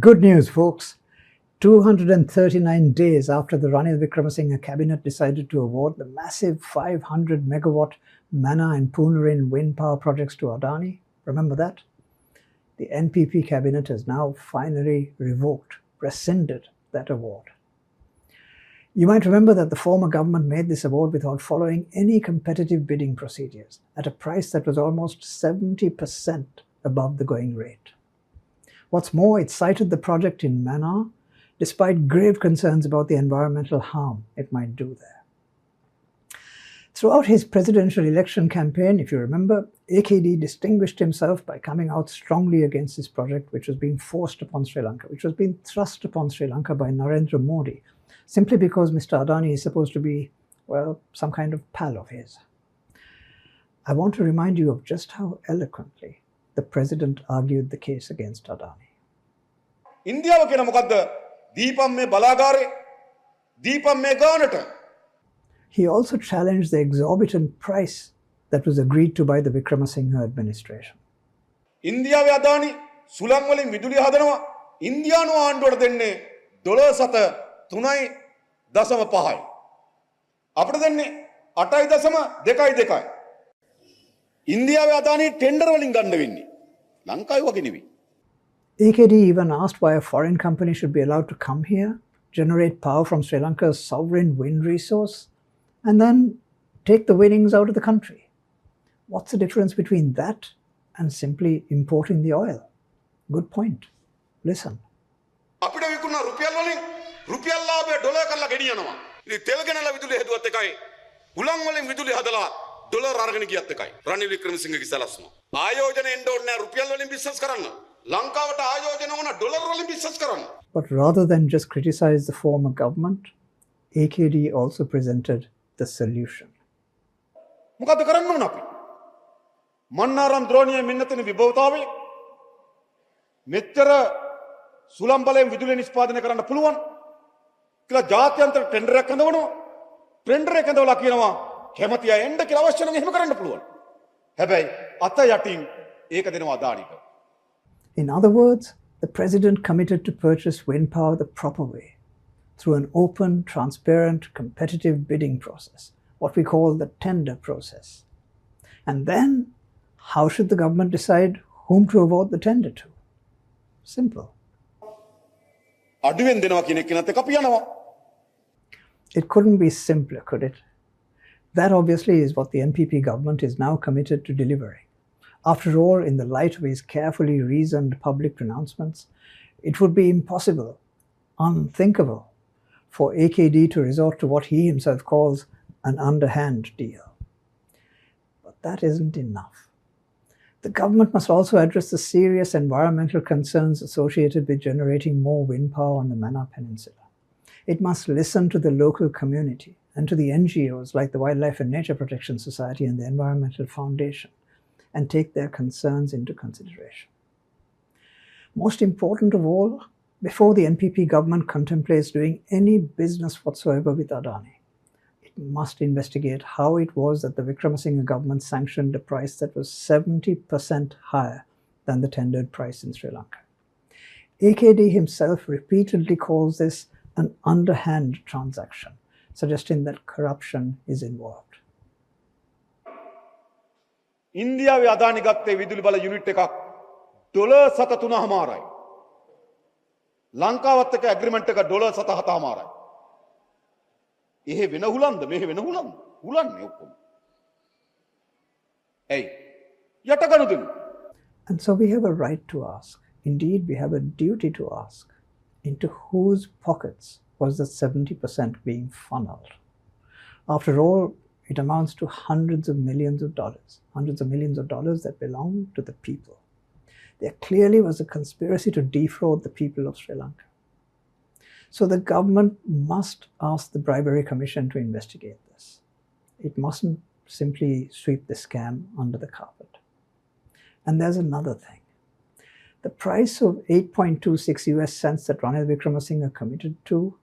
Good news, folks. 239 days after the Ranil Wickremesinghe cabinet decided to award the massive 500 megawatt Mannar and Pooneryn wind power projects to Adani, remember that? The NPP cabinet has now finally rescinded that award. You might remember that the former government made this award without following any competitive bidding procedures at a price that was almost 70% above the going rate. What's more, it cited the project in Mannar despite grave concerns about the environmental harm it might do there. Throughout his presidential election campaign, if you remember, AKD distinguished himself by coming out strongly against this project, which was being forced upon Sri Lanka, which was being thrust upon Sri Lanka by Narendra Modi, simply because Mr. Adani is supposed to be, well, some kind of pal of his. I want to remind you of just how eloquently the president argued the case against Adani. India wa kena mokadda deepam me balagare deepam me gaanata. He also challenged the exorbitant price that was agreed to by the Wickremesinghe administration. India wa Adani sulang walin viduli hadanawa India no aanduwata denne $3.5 අපිට දෙන්නේ 8.2. ඉන්දියාවේ Adani tender වලින් ගන්න වෙන්නේ. ලංකාවේ වගේ නෙවෙයි. AKD even asked why a foreign company should be allowed to come here, generate power from Sri Lanka's sovereign wind resource, and then take the winnings out of the country. What's the difference between that and simply importing the oil? Good point. Listen. අපිට විකුණන රුපියල් වලින් රුපියල් ලාභය dollar කරලා ගෙනියනවා. ඉතින් තෙල් ගෙනලා විදුලිය හදුවත් එකයි. හුලං වලින් විදුලිය හදලා ඩොලර් අරගෙන ගියත් එකයි. රනිල් වික්‍රමසිංහගේ සලස්ම. ආයෝජන එන්න ඕනේ නැහැ රුපියල් වලින් බිස්නස් කරන්න. ලංකාවට ආයෝජන වුණා ඩොලර් වලින් බිස්නස් කරන්න. But rather than just criticize the former government, AKD also presented the solution. මොකද කරන්න ඕන අපි? මන්නාරම් ද්‍රෝණියේ මෙන්නතන විභවතාවේ මෙච්චර සුළම් බලයෙන් විදුලිය නිෂ්පාදනය කරන්න පුළුවන් කියලා ජාත්‍යන්තර ටෙන්ඩර් එකක් හදවනවා. ටෙන්ඩර් එක හදවලා කියනවා කැමති අය එන්න කියලා අවශ්‍ය නම් එහෙම කරන්න පුළුවන්. හැබැයි අත යටින් ඒක දෙනවා අදානිට. In other words, the president committed to purchase wind power the proper way, through an open, transparent, competitive bidding process, what we call the tender process. And then, how should the government decide whom to award the tender to? Simple. It couldn't be simpler, could it? That obviously is what the NPP government is now committed to delivering. After all, in the light of his carefully reasoned public pronouncements, it would be impossible, unthinkable, for AKD to resort to what he himself calls an underhand deal. But that isn't enough. The government must also address the serious environmental concerns associated with generating more wind power on the Mannar Peninsula. It must listen to the local community and to the NGOs like the Wildlife and Nature Protection Society and the Environmental Foundation and take their concerns into consideration. Most important of all, before the NPP government contemplates doing any business whatsoever with Adani, it must investigate how it was that the Wickremesinghe government sanctioned a price that was 70% higher than the tendered price in Sri Lanka. AKD himself repeatedly calls this an underhand transaction, suggesting that corruption is involved. ඉන්දියාවේ අදානි ගත්තේ විදුලි බල unit එකක් $7.3. ලංකාවත් එක්ක agreement එක $7.7. එහෙ වෙන හුලන්ද මෙහෙ වෙන හුලන්ද හුලන්නේ ඔක්කොම. ඇයි? යටගනුදෙනු. And so we have a right to ask, indeed we have a duty to ask, into whose pockets was the 70% being funneled? After all, it amounts to hundreds of millions of dollars that belong to the people. There clearly was a conspiracy to defraud the people of Sri Lanka. So the government must ask the Bribery Commission to investigate this. It mustn't simply sweep the scam under the carpet. And there's another thing. The price of 8.26 US cents that Ranil Wickremesinghe committed to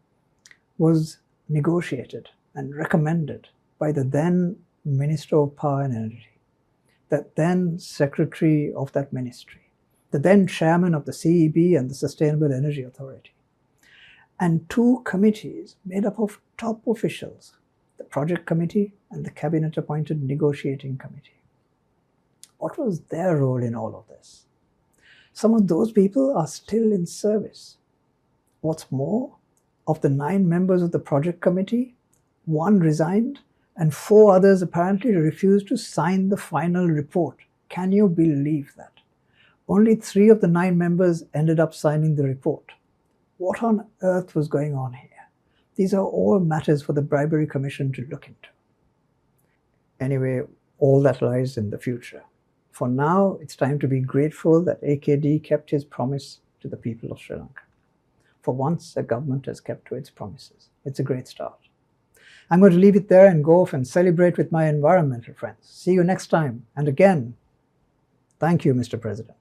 was negotiated and recommended by the then Minister of Power and Energy, the then Secretary of that ministry, the then chairman of the CEB and the Sustainable Energy Authority, and 2 committees made up of top officials, the project committee and the cabinet-appointed negotiating committee. What was their role in all of this? Some of those people are still in service. What's more, of the 9 members of the project committee, 1 resigned and 4 others apparently refused to sign the final report. Can you believe that? Only 3 of the 9 members ended up signing the report. What on earth was going on here? These are all matters for the Bribery Commission to look into. Anyway, all that lies in the future. For now, it's time to be grateful that AKD kept his promise to the people of Sri Lanka. For once, a government has kept to its promises. It's a great start. I'm going to leave it there and go off and celebrate with my environmental friends. See you next time. And again, thank you, Mr. President.